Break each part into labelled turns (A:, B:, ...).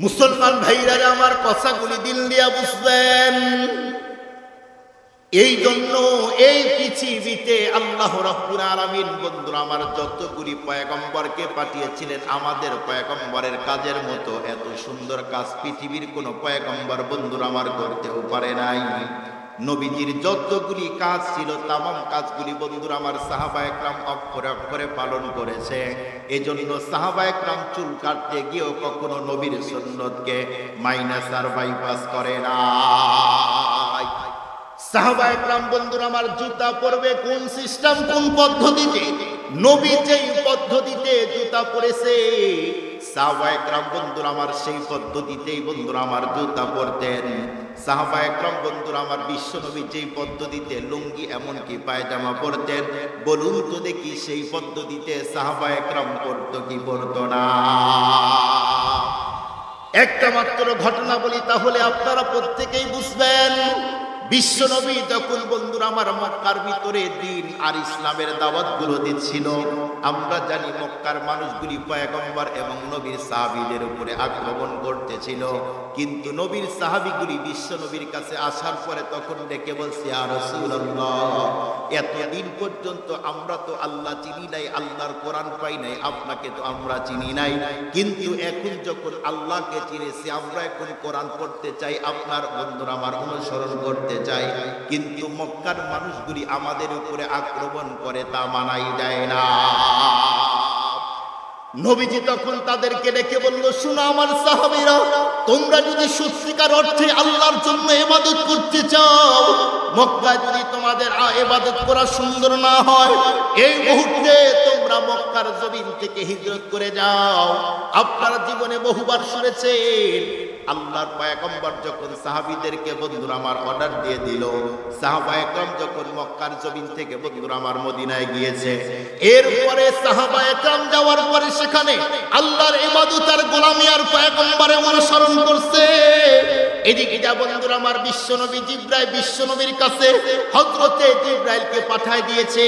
A: মুসলমান ভাইরা আমার কথাগুলি দিল দিয়া বুঝবেন। এই জন্য এই পৃথিবীতে আল্লাহ রাব্বুল আলামিন বন্ধুরা আমার যতগুলি পয়গম্বরকে পাঠিয়েছিলেন, আমাদের পয়গম্বরের কাজের মতো এত সুন্দর কাজ পৃথিবীর কোনো পয়গম্বর বন্ধুরা আমার করতেও পারে নাই। নবীজির যতগুলি কাজ ছিল তামাম কাজগুলি বন্ধুরা আমার সাহাবায়ে কেরাম অক্ষরে অক্ষরে পালন করেছে। এজন্য সাহাবায়ে কেরাম চুল কাটতে গিয়েও কখনো নবীর সুন্নতকে মাইনাস আর বাইপাস করে না। সাহাবায়ে কেরাম বন্ধুরা আমার জুতা পরবে কোন সিস্টেম, কোন পদ্ধতিতে? নবী যেই পদ্ধতিতে জুতা পরেছে সাহাবায়ে কেরাম বন্ধুরা আমার সেই পদ্ধতিতেই বন্ধুরা আমার জুতা পরতেন। সাহাবায়ে কেরাম বন্ধুরা আমার বিশ্ব নবী যেই পদ্ধতিতে লুঙ্গি এমনকি পায়জামা পরতেন, বলুন তো দেখি সেই পদ্ধতিতে সাহাবায়ে কেরাম পরতো কি পরতো না? একটা মাত্র ঘটনা বলি, তাহলে আপনারা প্রত্যেকেই বুঝবেন। বিশ্ব নবী যখন বন্ধুরা আমার মক্কার ভিতরে দিন আর ইসলামের দাওয়াতগুলো দিচ্ছিল, আমরা জানি মক্কার মানুষগুলি পয়গম্বর এবং নবীর সাহাবীদের উপরে আক্রমণ করতেছিল। কিন্তু নবীর সাহাবীগুলি বিশ্ব নবীর কাছে আসার পরে তখন ডেকে বলছে, ইয়া রাসূলুল্লাহ, এতদিন পর্যন্ত আমরা তো আল্লাহ চিনি নাই, আল্লাহর কোরআন পাই নাই, আপনাকে তো আমরা চিনি নাই, কিন্তু এখন যখন আল্লাহকে চিনেছি আমরা এখন কোরআন পড়তে চাই, আপনার বন্ধুরা আমার অনুসরণ করতে চাই। কিন্তু মক্কার মানুষগুলি আমাদের উপরে আক্রমণ করে, তা মানাই যায় না। নবীজি তখন তাদেরকে ডেকে বলল, শুনো আমার সাহাবীরা, তোমরা যদি সত্যিকার অর্থে আল্লাহর জন্য ইবাদত করতে চাও, মক্কায় যদি তোমাদের ইবাদত করা সুন্দর না হয়, এই মুহূর্তে তোমরা মক্কার জমিন থেকে হিজরত করে যাও। আপনারা জীবনে বহুবার শুনেছেন আল্লাহর পয়গম্বর যখন সাহাবীদেরকে বন্ধুরা আমার অর্ডার দিয়ে দিল, সাহাবায়ে কেরাম যখন মক্কার জমিন থেকে বন্ধুরা আমার মদিনায় গিয়েছে, এরপরে সাহাবায়ে কেরাম যাওয়ার পরে সেখানে আল্লাহর ইবাদত আর গোলামি আর পয়গম্বরের অনুসরণ করছে। এদিকে যা বন্ধুরা আমার বিশ্ব নবী জিবরাইল বিশ্ব নবীর কাছে হযরতে জিবরাইলকে পাঠায় দিয়েছে।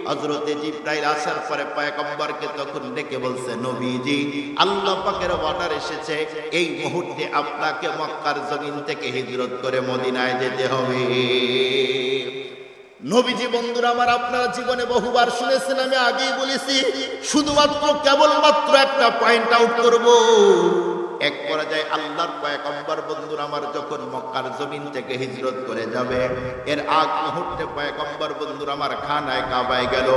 A: হযরতে জিবরাইল আসার পরে পয়গম্বরকে তখন ডেকে বলছে, নবীজি, আল্লাহ পাকের অর্ডার এসেছে, এই মুহূর্তে আপনাকে মক্কার জমিন থেকে হিজরত করে মদিনায় যেতে হবে। নবীজি বন্ধুরা আমার আপনারা জীবনে বহুবার শুনেছেন, আমি আগেই বলেছি, শুধুমাত্র কেবলমাত্র একটা পয়েন্ট আউট করব। এক পর্যায়ে আল্লাহর পয়গম্বর বন্ধুরা আমার যখন মক্কার জমিন থেকে হিজরত করে যাবে, এর আগ মুহূর্তে পয়গম্বর বন্ধুরা আমার খানায় কাবায় গেল।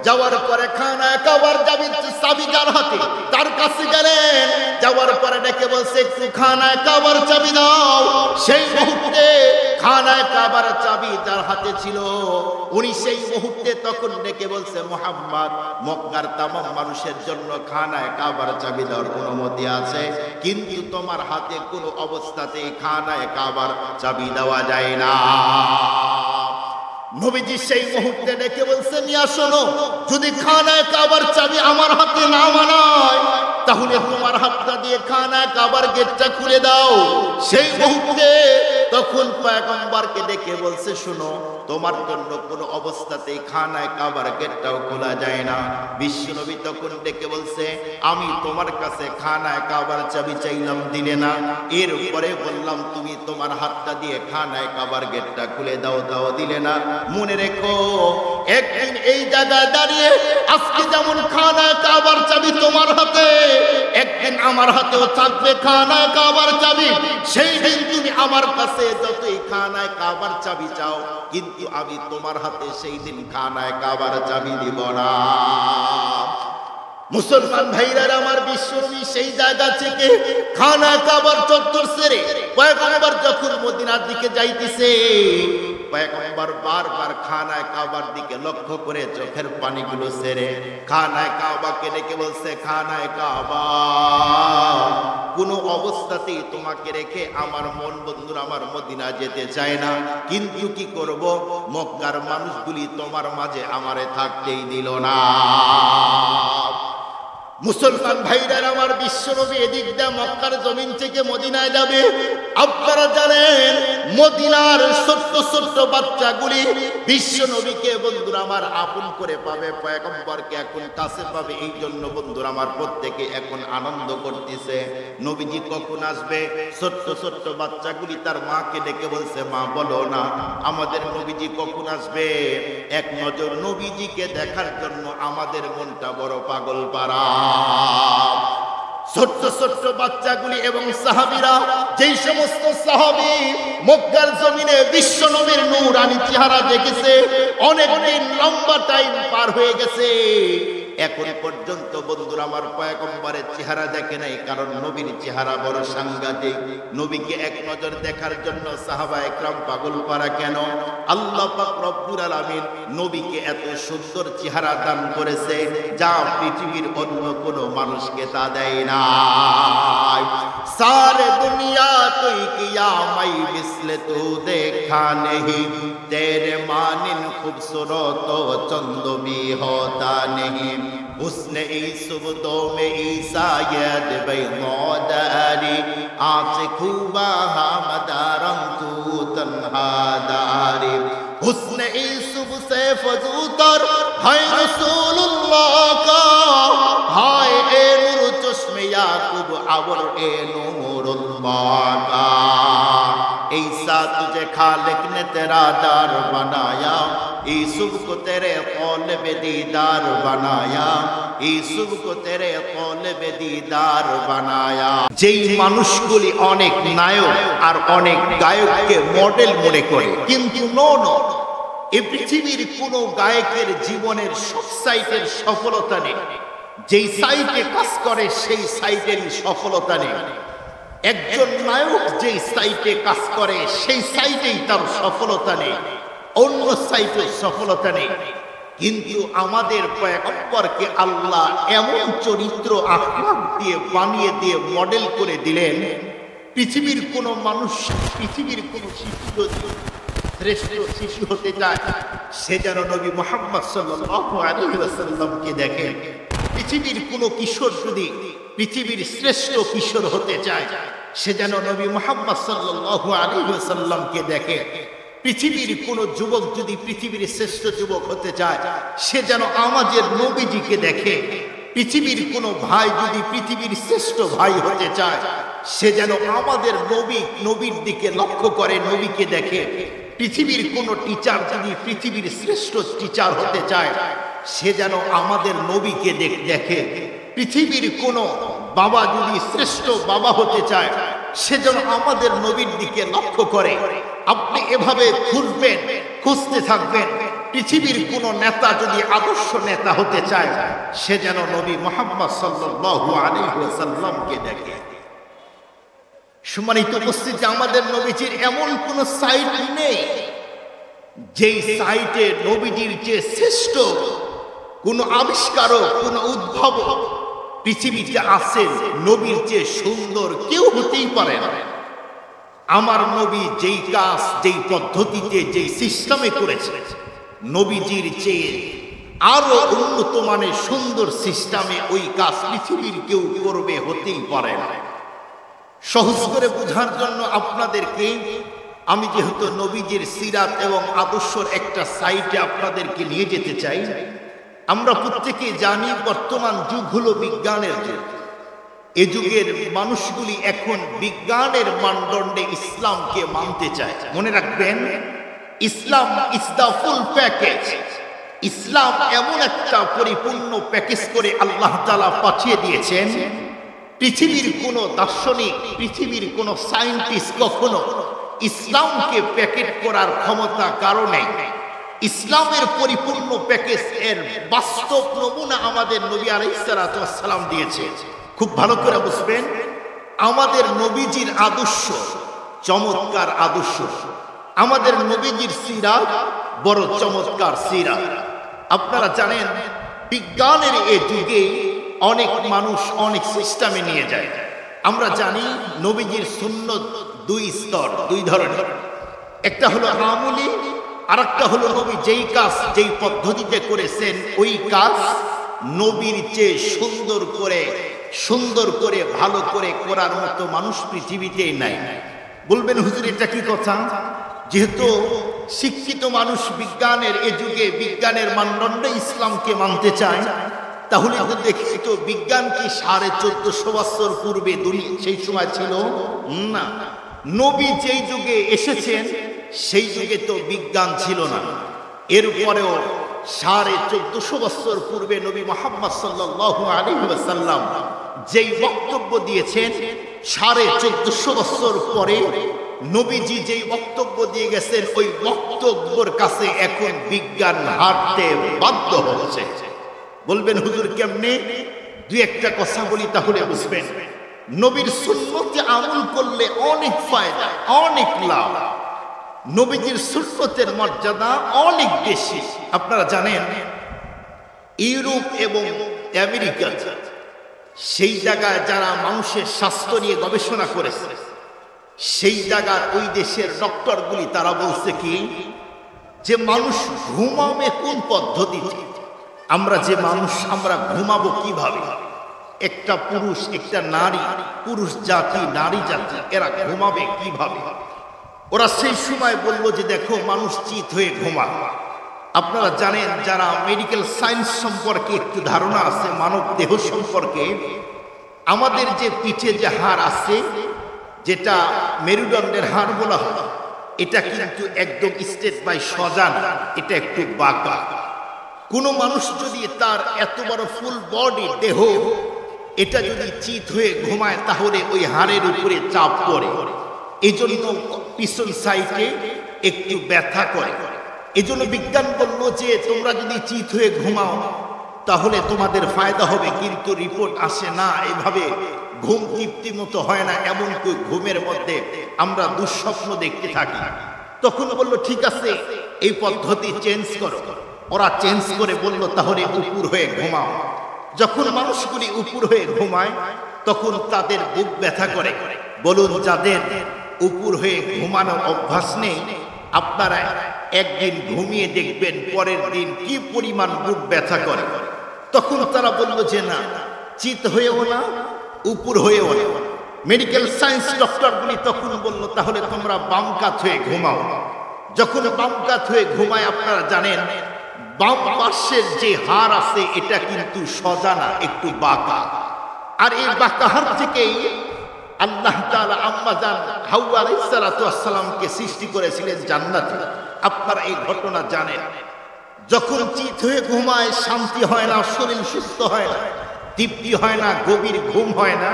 A: যাওয়ার পরে খানায় কাবার চাবি যার হাতে, তার কাছে গেলেন। যাওয়ার পরে ডেকে বলছে, একটু খানায় কাবার চাবি দাও। সেই মুহূর্তে খানায় কাবার চাবি যার হাতে ছিল, উনি সেই মুহূর্তে তখন ডেকে বলছে, মুহাম্মদ, মক্কার তামাম মানুষের জন্য খানায় কাবার চাবি দেওয়ার অনুমতি আছে, কিন্তু তোমার হাতে কোনো অবস্থাতেই খানায় কাবার চাবি দেওয়া যায় না। নবীজি সেই মুহূর্তে ডেকে বলছেন, ইয়া শোনো, যদি খানায় কাবার চাবি আমার হাতে না মানায়, তাহলে তোমার হাতটা দিয়ে খানায় কাবার গেটটা খুলে দাও। সেই মুহূর্তে তখন পয়গম্বরকে ডেকে বলছে, শোনো, তোমার জন্য কোনো অবস্থাতেই খানায় কাবার গেটটাও খোলা যায় না। বিশ্বনবী তখন ডেকে বলছে, আমি তোমার কাছে খানায় কাবার চাবি চাইলাম, দিলে না। এরপরে বললাম, তুমি তোমার হাতটা দিয়ে খানায় কাবার গেটটা খুলে দাও, দাও, দিলে না। মনে রেখো, একদিন এই জায়গায় দাঁড়িয়ে আজকে যেমন খানায় কাবার চাবি তোমার হাতে, একদিন আমার হাতেও থাকবে খানায় কাবার চাবি। সেই দিন তুমি আমার কাছে যতই খানায় কাবার চাবি চাও, কিন্তু আমি তোমার হাতে সেই দিন খানায় কাবার চাবি দিব না। মুসলমান ভাইরা আমার, বিশ্বনবী সেই জায়গা থেকে খানায় কাবার চত্বর ছেড়ে পয়গম্বর যখন মদিনার দিকে যাইতেছে, পয়গম্বর বারবার খানায় কাবার দিকে লক্ষ্য করে চোখের পানিগুলো ছেড়ে খানায় কাবাকে ডেকে বলছে, খানায় কাবা, কোনো অবস্থাতেই তোমাকে রেখে আমার মন বন্ধুরা আমার মদিনা যেতে চায় না, কিন্তু কি করব, মক্কার মানুষগুলি তোমার মাঝে আমারে থাকতেই দিল না। মুসলমান ভাইরা আমার, বিশ্বনবী এদিক দিয়ে মক্কার জমিন থেকে মদিনায় যাবে। আপনারা জানেন মদিনার ছোট্ট ছোট্ট বাচ্চাগুলি বিশ্বনবীকে বন্ধুরা আমার আপন করে পাবে, পয়গম্বরকে এখন কাছে পাবে। এই জন্য বন্ধুরা আমার প্রত্যেকে এখন আনন্দ করতেছে নবীজি কখন আসবে। ছোট্ট ছোট্ট বাচ্চাগুলি তার মাকে ডেকে বলছে, মা বলো না আমাদের নবীজি কখন আসবে। এক নজর নবীজিকে দেখার জন্য আমাদের মনটা বড় পাগল পারা। ছোট্ট ছোট্ট বাচ্চাগুলি এবং সাহাবীরা, যেই সমস্ত সাহাবী মক্কার জমিনে বিশ্ব নবীর নূরানী চেহারা দেখেছে, অনেকদিন লম্বা টাইম পার হয়ে গেছে, এখন পর্যন্ত বন্ধুরা আমার পয়গম্বরের চেহারা দেখে নাই। কারণ নবীর চেহারা বড় সাংঘাতিক। নবীকে এক নজর দেখার জন্য সাহাবা একরাম পাগল পারা কেন? আল্লাহ পাক রব্বুল আলামিন নবীকে এত সুন্দর চেহারা দান করেছে, যা পৃথিবীর অন্য কোনো মানুষকে তা দেয় না। सारे दुनिया कोई किया मई मिसले तू देखा नहीं, तेरे मानिन खूबसूरत तो चंद भी होता नहीं। उसने ईसुबदो में ईसायद बई मौदारी, आज खूबा हमदारम तू तन्हादारी। उसने ईसुब से फजूतर है रसूलुल्लाह का, हाय ए नूर चश्मे याकूब अवर ए नूरुल्लाह का। ईसा तुझे खालिक ने तेरा दार बनाया, यूसुफ को तेरे कौलब दीदार बनाया, यूसुफ को तेरे कौलब दीदार बनाया। যেই মানুষগুলি অনেক নায়ক আর অনেক গায়ককে মডেল মনে করে, কিন্তু নো, এই পৃথিবীর কোন গায়কের জীবনের সব সাইটের সফলতা নেই। যেই সাইটে কাজ করে সেই সাইটেরই সফলতা নেই। একজন নায়ক যেই সাইটে কাজ করে সেই সাইটেই তার সফলতা নেই, অন্য সাইটে সফলতা নেই। কিন্তু আমাদের পয়গম্বরকে আল্লাহ এমন চরিত্র আখলাক দিয়ে বানিয়ে দিয়ে মডেল করে দিলেন, পৃথিবীর কোন মানুষ, পৃথিবীর কোন শিশু যদি শ্রেষ্ঠ শিশু হতে চায়, সে যেন নবী মুহাম্মদ সাল্লাল্লাহু আলাইহি ওয়াসাল্লামকে দেখে। পৃথিবীর কোন কিশোর যদি পৃথিবীর শ্রেষ্ঠ কিশোর হতে চায়, সে যেন নবী মুহাম্মদ সাল্লাল্লাহু আলাইহি ওয়াসাল্লামকে দেখে। পৃথিবীর কোন যুবক যদি পৃথিবীর শ্রেষ্ঠ যুবক হতে চায়, সে যেন আমাদের নবীজিকে দেখে। পৃথিবীর কোন ভাই যদি পৃথিবীর শ্রেষ্ঠ ভাই হতে চায়, সে যেন আমাদের নবীর দিকে লক্ষ্য করে, নবীকে দেখে। পৃথিবীর কোন টিচার যদি পৃথিবীর শ্রেষ্ঠ টিচার হতে চায়, সে যেন আমাদের নবীকে দেখে। পৃথিবীর কোন বাবা যদি শ্রেষ্ঠ বাবা হতে চায়, সে যেন আমাদের নবীর দিকে লক্ষ্য করে। আপনি এভাবে খুঁজবেন, খুঁজতে থাকবেন। পৃথিবীর কোন নেতা যদি আদর্শ নেতা হতে চায়, সে যেন নবী মুহাম্মদ সাল্লাল্লাহু আলাইহি ওয়াসাল্লামকে দেখে। সম্মানিত উপস্থিতি, আমাদের নবীজির এমন কোন সাইট নেই যেই সাইটে নবীজির যে শ্রেষ্ঠ কোন আবিষ্কারক, কোন উদ্ভাবক পৃথিবীতে আছেন, নবীর যে সুন্দর কেউ হতেই পারে না। আমার নবী যেই কাজ, যেই পদ্ধতিতে, যেই সিস্টেমে করেছে, নবীজির চেয়ে আরো উন্নত মানের সুন্দর সিস্টেমে ওই কাজ পৃথিবীর কেউ করবে হতেই পারে না। সহজ করে বোঝার জন্য আপনাদেরকে আমি যেহেতু নবীজির সিরাত এবং আদর্শের একটা সাইটে আপনাদেরকে নিয়ে যেতে চাই। আমরা প্রত্যেকে জানি বর্তমান যুগ হলো বিজ্ঞানের যুগ। এ যুগের মানুষগুলি এখন বিজ্ঞানের মানদণ্ডে ইসলামকে মানতে চায়। মনে রাখবেন, ইসলাম ইজ দ্য ফুল প্যাকেজ। ইসলাম এমন একটা পরিপূর্ণ প্যাকেজ করে আল্লাহ তাআলা পাঠিয়ে দিয়েছেন, পৃথিবীর কোন দার্শনিক, পৃথিবীর কোন সায়েন্টিস্ট কখনো ইসলামকে প্যাকেট করার ক্ষমতা কারণে ইসলামের পরিপূর্ণ প্যাকেজ এর বাস্তব নমুনা আমাদের নবী আলাইহিস সালাতু ওয়াস সালাম দিয়েছে। খুব ভালো করে বুঝবেন, আমাদের নবীজির আদর্শ চমৎকার আদর্শ, আমাদের নবীজির সিরাত বড় চমৎকার সিরাত। আপনারা জানেন বিজ্ঞানের এই যুগে অনেক মানুষ অনেক সিস্টেমে নিয়ে যায়। আমরা জানি নবীজির সুন্নত দুই স্তর, দুই ধরনের। একটা হলো আমলি, আর একটা হলো নবী যেই কাজ যেই পদ্ধতিতে করেছেন ওই কাজ নবীর চেয়ে সুন্দর করে ভালো করে করার মতো মানুষ পৃথিবীতেই নাই। বলবেন হুজুর এটা কি কথা? যেহেতু শিক্ষিত মানুষ বিজ্ঞানের এ যুগে বিজ্ঞানের মানদণ্ডে ইসলামকে মানতে চায়, তাহলে দেখি তো বিজ্ঞান কি 1450 বছর পূর্বে দুনিয়া সেই সময় ছিল না। নবী যেই যুগে এসেছেন সেই যুগে তো বিজ্ঞান ছিল না। এরপরেও 1450 বছর পূর্বে নবী মুহাম্মদ সাল্লাল্লাহু আলাইহি ওয়াসাল্লাম যেই বক্তব্য দিয়েছেন, 1450 বছর পরে নবীজি যেই বক্তব্য দিয়ে গেছেন, ওই বক্তব্যের কাছে এখন বিজ্ঞান হারতে বাধ্য হচ্ছে। বলবেন হুজুর কেমনে? দুই একটা কথা বলি তাহলে বুঝবেন। নবীর সুন্নতে আমল করলে অনেক ফায়দা, অনেক লাভ। নবীজির সুন্নতের মর্যাদা অনেক বেশি। আপনারা জানেন ইউরোপ এবং আমেরিকা সেই জায়গায় যারা মানুষের স্বাস্থ্য নিয়ে গবেষণা করেছে, সেই জায়গার ওই দেশের ডক্টরগুলি তারা বলছে কি যে মানুষ ঘুমাবে কোন পদ্ধতিতে, আমরা যে মানুষ আমরা ঘুমাবো কিভাবে, একটা পুরুষ একটা নারী, পুরুষ জাতি নারী জাতি এরা ঘুমাবে কিভাবে। ওরা সেই সময় বললো যে দেখো মানুষ চিত হয়ে ঘুমায়। আপনারা জানেন যারা মেডিকেল সায়েন্স সম্পর্কে একটু ধারণা আছে, মানব দেহ সম্পর্কে, আমাদের যে পিঠে যে হাড় আছে যেটা মেরুদণ্ডের হাড় বলা হয়, এটা কিন্তু একদম স্ট্রেট বাই সোজা না, এটা একটু বাঁকা। কোনো মানুষ যদি তার এত বড় ফুল বডি দেহ এটা যদি চিত হয়ে ঘুমায় তাহলে ওই হাড়ের উপরে চাপ পড়ে, এই জন্য পিছন সাইডে একটু ব্যথা করে। এই জন্য বিজ্ঞান বললো যে তোমরা যদি চিত হয়ে ঘুমাও তাহলে তোমাদের ফায়দা হবে, কিন্তু রিপোর্ট আসে না এভাবে ঘুম তৃপ্তি মতো হয় না, এমনকি ঘুমের মধ্যে আমরা দুঃস্বপ্ন দেখতে থাকি। তখন বললো ঠিক আছে এই পদ্ধতি চেঞ্জ করো। ওরা চেঞ্জ করে বলল তাহলে উপর হয়ে ঘুমাও। যখন মানুষগুলি উপর হয়ে ঘুমায় তখন তাদের বুক ব্যথা করে। বলুন যাদের উপর হয়ে ঘুমানোর অভ্যাস নেই, আপনারা একদিন ঘুমিয়ে দেখবেন পরের দিন কি পরিমাণ বুক ব্যথা করে। তখন তারা বলল যে না, চিত হয়েও না উপর হয়েও না। মেডিকেল সায়েন্স ডক্টরগুলি তখন বলল তাহলে তোমরা বাম কাত হয়ে ঘুমাও। যখন বাম কাত হয়ে ঘুমায়, আপনারা জানেন বাম পাশের যে হাড় আছে এটা কিন্তু সোজা না, একটু বাঁকা। আর এই বাঁকা হাড় থেকেই আল্লাহ তাআলা আম্মা জান হাওয়া আলাইহিস সালাতু ওয়াস সালামকে সৃষ্টি করেছিলেন জান্নাতে। আপনারা এই ঘটনা জানেন। যখন চিত হয়ে ঘুমায় শান্তি হয় না, শরীর সুস্থ হয় না, তৃপ্তি হয় না, গভীর ঘুম হয় না।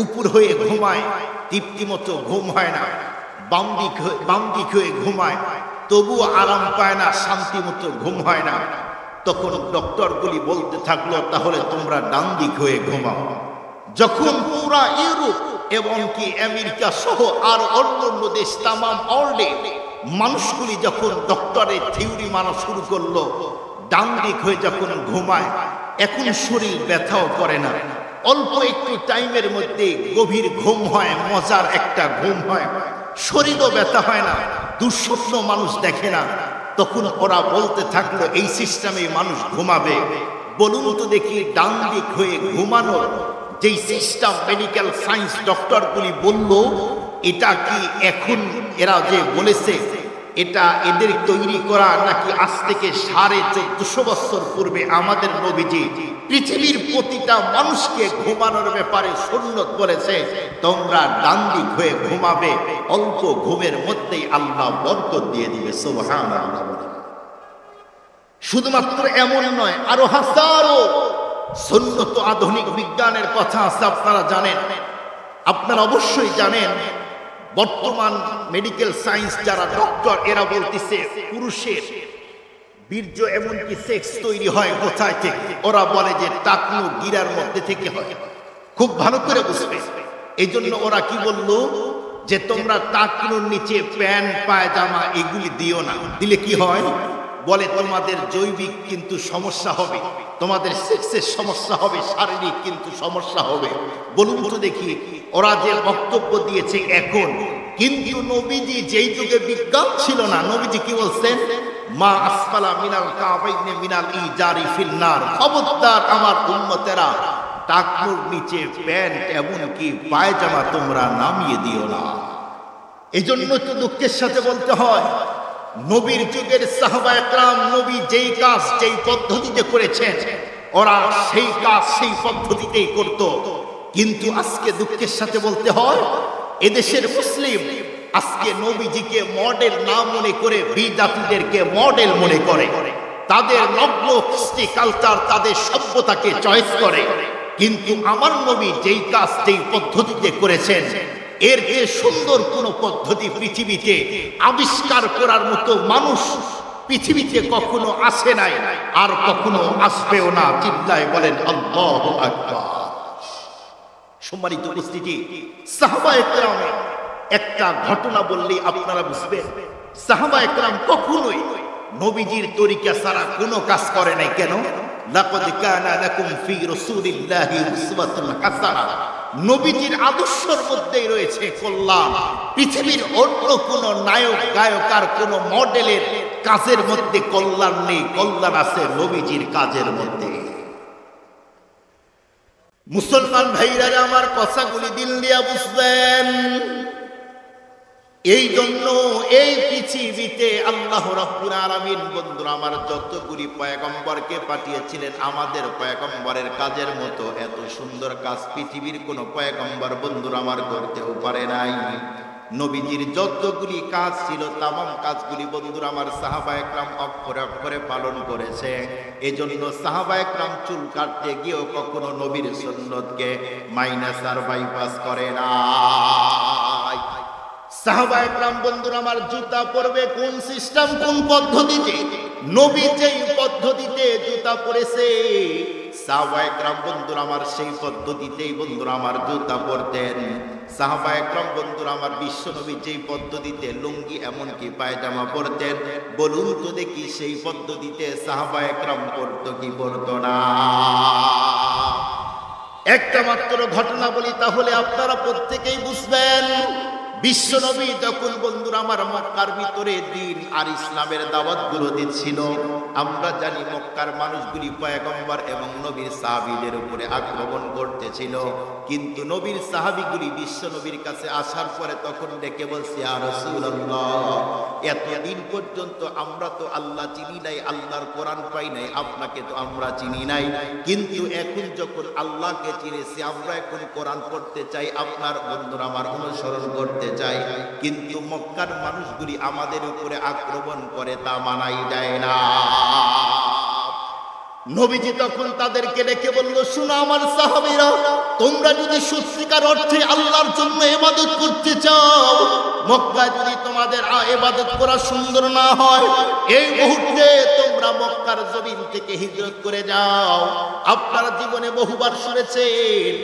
A: উপর হয়ে ঘুমায় তৃপ্তি মতো ঘুম হয় না, বাম দিক হয়ে ঘুমায় তবুও আরাম পায় না, শান্তি মতো ঘুম হয় না। তখন ডক্টরগুলি বলতে থাকলো তাহলে তোমরা ডান দিক হয়ে ঘুমাও। যখন পুরা ইউরোপ এবং কি আমেরিকা সহ আর অন্যান্য দেশ তামাম ওয়ার্ল্ডে মানুষগুলি যখন ডক্টরের থিওরি মানা শুরু করলো, ডান দিক হয়ে যখন ঘুমায় এখন শরীর ব্যথাও করে না, অল্প একটু টাইমের মধ্যে গভীর ঘুম হয়, মজার একটা ঘুম হয়, শরীরও ব্যথা হয় না, দুঃস্বপ্ন মানুষ দেখে না। তখন ওরা বলতে থাকলো এই সিস্টেমে মানুষ ঘুমাবে। বলুন তো দেখি ডান দিক হয়ে ঘুমানোর যেই সিস্টেম মেডিকেল সায়েন্স ডক্টরগুলি বলল, এটা কি এখন এরা যে বলেছে এটা এদের তৈরি করা নাকি আজ থেকে 1450 বছর পূর্বে আমাদের নবীজি পৃথিবীর প্রতিটা মানুষকে ঘুমানোর ব্যাপারে সুন্নত বলেছে তোমরা ডান দিক হয়ে ঘুমাবে, অল্প ঘুমের মধ্যেই আল্লাহ বরকত দিয়ে দিবে। সুবহানাল্লাহ। শুধুমাত্র এমন নয়, আরো হাজারো সুন্নত আধুনিক বিজ্ঞানের কথা আছে। আপনারা জানেন, আপনারা অবশ্যই জানেন বর্তমান মেডিকেল সায়েন্স যারা ডক্টর এরা বলতেছে পুরুষের বীর্য এমনকি সেক্স তৈরি হয় কোথায় থেকে, ওরা বলে যে টাকনু গিরার মধ্যে থেকে হয়। খুব ভালো করে বুঝবে। এই জন্য ওরা কি বললো যে তোমরা টাকনুর নিচে প্যান্ট পায়জামা এগুলি দিও না, দিলে কি হয় বলে তোমাদের জৈবিক কিন্তু সমস্যা হবে, তোমাদের সেক্সের সমস্যা হবে, শারীরিক কিন্তু সমস্যা হবে। বলুন তো দেখি ওরা যে বক্তব্য দিয়েছে এখন, কিন্তু নবীজি যেই যুগে বিজ্ঞান ছিল না, নবীজি কি বলছেন মা আসফালা মিনাল কাবাইনি মিনাল ইজারি ফিল নার, খবরদার আমার উম্মতেরা টাকনুর নিচে প্যান্ট এমনকি পায়জামা তোমরা নামিয়ে দিও না। এজন্য তো দুঃখের সাথে বলতে হয়, নবীর যুগের সাহাবায়ে কেরাম নবী যেই কাজ যেই পদ্ধতিতে করেছেন ওরা সেই কাজ সেই পদ্ধতিতেই করত। কিন্তু আজকে দুঃখের সাথে বলতে হয় এদেশের মুসলিম আজকে নবীজিকে মডেল না মনে করে বিজাতিদেরকে মডেল মনে করে, তাদের নগ্ন কৃষ্টি কালচার তাদের সভ্যতাকে চয়েস করে। কিন্তু আমার নবী যেই কাজ যেই পদ্ধতিতে করেছেন এর চেয়ে সুন্দর কোন পদ্ধতি পৃথিবীতে আবিষ্কার করার মতো মানুষ পৃথিবীতে কখনো আসে নাই, আর কখনো আসবেও না। চিল্লায় বলেন আল্লাহু আকবার। সম্মানিত উপস্থিতি, সাহাবায়ে কেরাম একটা ঘটনা বললেই আপনারা বুঝবেন সাহাবায়ে কেরাম কখনোই নবীজির তরিকা ছাড়া কোনো কাজ করে নাই। কেন? লাকাদ কানা লাকুম ফি রাসূলিল্লাহি উসওয়াতুন হাসানাহ, নবীজির আদর্শের মধ্যেই রয়েছে কল্যাণ। পৃথিবীর অন্য কোন নায়ক গায়ক আর কোন মডেলের কাজের মধ্যে কল্যাণ নেই, কল্যাণ আছে নবীজির কাজের মধ্যে। মুসলমান ভাইরা আমার কথাগুলি দিল দিয়া বুঝবেন। এই জন্য এই পৃথিবীতে আল্লাহ রাব্বুল আলামিন বন্ধুরা আমার যতগুলি পয়গম্বরকে পাঠিয়েছিলেন আমাদের পয়গম্বরের কাজের মতো এত সুন্দর কাজ পৃথিবীর কোন পয়গম্বর বন্ধুরা আমার করতেও পারে নাই। নবীজির যতগুলি কাজ ছিল তামাম কাজগুলি বন্ধুরা আমার সাহাবায়ে কেরাম অক্ষরে অক্ষরে পালন করেছে। এজন্য সাহাবায়ে কেরাম চুল কাটতে গিয়েও কখনো নবীর সুন্নতকে মাইনাস আর বাইপাস করে না। সাহাবায়ে কেরাম বন্ধুরা আমার জুতা পরবে কোন সিস্টেম কোন পদ্ধতিতে, নবী যেই পদ্ধতিতে জুতা পরেছে সাহাবায়ে কেরাম বন্ধুরা আমার সেই পদ্ধতিতেই বন্ধুরা আমার জুতা পরতেন। সাহাবায়ে কেরাম বন্ধুরা আমার বিশ্ব নবী যেই পদ্ধতিতে লুঙ্গি এমনকি পায়জামা পরতেন, বলুন তো দেখি সেই পদ্ধতিতে সাহাবায়ে কেরাম পরতো কি পরতো না? একটা মাত্র ঘটনা বলি তাহলে আপনারা প্রত্যেকেই বুঝবেন। বিশ্ব নবী যখন বন্ধুরা আমার মক্কার ভিতরে দ্বীন আর ইসলামের দাওয়াতগুলো দিচ্ছিল, আমরা জানি মক্কার মানুষগুলি পয়গম্বর এবং নবীর সাহাবীদের উপরে আক্রমণ করতেছিল। কিন্তু নবীর সাহাবীগুলি বিশ্ব নবীর কাছে আসার পরে তখন ডেকে বলছে, ইয়া রাসূলুল্লাহ, এতদিন পর্যন্ত আমরা তো আল্লাহ চিনি নাই, আল্লাহর কোরআন পাই নাই, আপনাকে তো আমরা চিনি নাই, কিন্তু এখন যখন আল্লাহকে চিনেছি আমরা এখন কোরআন পড়তে চাই, আপনার বন্ধুরা আমার অনুসরণ করতে চাই। কিন্তু মক্কার মানুষগুলি আমাদের উপরে আক্রমণ করে তা মানাই যায় না। নবীজি তখন তাদেরকে ডেকে বলল, শুনো আমার সাহাবীরা, তোমরা যদি সত্যিকার অর্থে আল্লাহর জন্য ইবাদত করতে চাও, মক্কায় যদি তোমাদের ইবাদত করা সুন্দর না হয়, এই মুহূর্তে তোমরা মক্কার জমিন থেকে হিজরত করে যাও। আপনারা জীবনে বহুবার শুনেছেন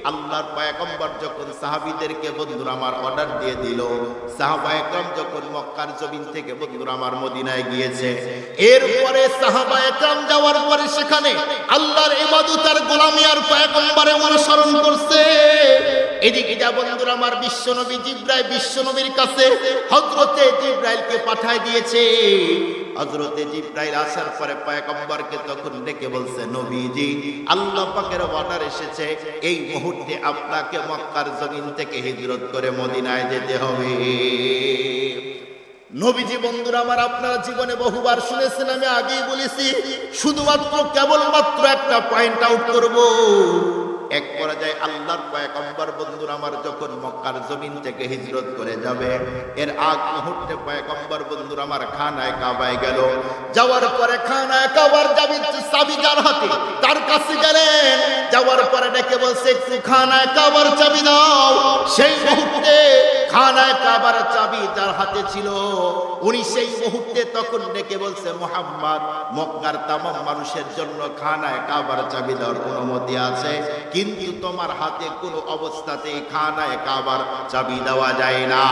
A: আল্লাহর পয়গম্বর যখন সাহাবীদেরকে বন্ধুরা আমার অর্ডার দিয়ে দিল, সাহাবায়ে কেরাম যখন মক্কার জমিন থেকে বন্ধুরা আমার মদিনায় গিয়েছে, এরপরে সাহাবায়ে কেরাম যাওয়ার পরে সেখানে আল্লাহর ইবাদত আর গোলামি আর পয়গম্বরের অনুসরণ করছে। এদিকে যা বন্ধুরা আমার বিশ্বনবী জিবরাইল বিশ্বনবীর কাছে হযরতে জিবরাইলকে পাঠায় দিয়েছে। হযরতে জিবরাইল আসার পরে পয়গম্বরকে তখন ডেকে বলছে, নবীজি আল্লাহ পাকের অর্ডার এসেছে, এই মুহূর্তে আপনাকে মক্কার জমিন থেকে হিজরত করে মদিনায় যেতে হবে। নবীজি বন্ধুরা আমার আপনারা জীবনে বহুবার শুনেছেন, আমি আগেই বলেছি, শুধুমাত্র কেবলমাত্র একটা পয়েন্ট আউট করব। এক পর্যায়ে আল্লাহর পয়গম্বর বন্ধুরা আমার যখন মক্কার জমিন থেকে হিজরত করে যাবে, এর আগ মুহূর্তে পয়গম্বর বন্ধুরা আমার খানায় কাবায় গেল। যাওয়ার পরে খানায় কাবার চাবি যার হাতে তার কাছে গেলেন। যাওয়ার পরে ডেকে বলছে, একটু খানায় কাবার চাবি দাও। সেই মুহূর্তে খানায় কাবার চাবি যার হাতে ছিল উনি সেই মুহূর্তে তখন ডেকে বলছে, মুহাম্মদ, মক্কার তামাম মানুষের জন্য খানায় কাবার চাবি দেওয়ার অনুমতি আছে, কিন্তু তোমার হাতে কোনো অবস্থাতেই খানায় কাবার চাবি দেওয়া যায় না।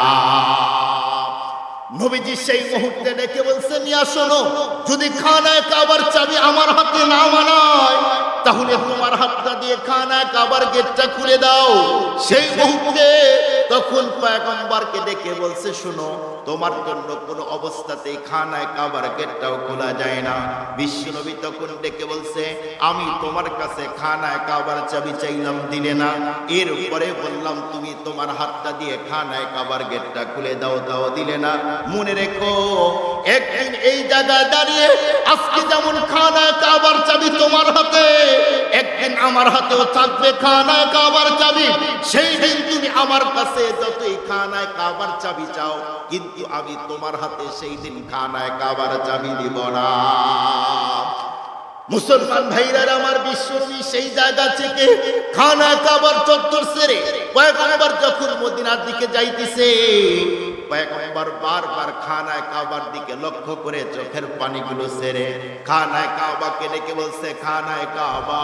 A: নবীজি সেই মুহূর্তে ডেকে বলছেন, ইয়া শোনো, যদি খানায় কাবার চাবি আমার হাতে না মানায় তাহলে তোমার হাতটা দিয়ে খানায় কাবার গেটটা খুলে দাও। সেই মুহূর্তে তখন তখন পয়গম্বরকে ডেকে বলছে, শুনো, তোমার জন্য কোনো অবস্থাতেই খানায় কাবার গেটটাও খোলা যায় না। বিশ্বনবী তখন ডেকে বলছে, আমি তোমার কাছে খানায় কাবার চাবি চাইলাম, দিলে না। এরপরে বললাম, তুমি তোমার হাতটা দিয়ে খানায় কাবার গেটটা খুলে দাও, দাও, দিলে না। মনে রেখো, একদিন এই জায়গায় দাঁড়িয়ে আজকে যেমন খানায় কাবার চাবি তোমার হাতে, একদিন আমার হাতেও থাকবে খানায় কাবার চাবি। সেই দিন তুমি আমার কাছে যতই খানায় কাবার চাবি চাও, কিন্তু আমি তোমার হাতে সেই দিন খানায় কাবার চাবি দিব না। মুসলমান ভাইরা আমার, বিশ্বনবী সেই জায়গা থেকে খানায় কাবার চত্বর ছেড়ে পয়গম্বর যখন মদিনার দিকে যাইতেছে, পয়গম্বর বারবার খানায় কাবার দিকে লক্ষ্য করে চোখের পানিগুলো ছেড়ে খানায় কাবাকে ডেকে বলছে, খানায় কাবা,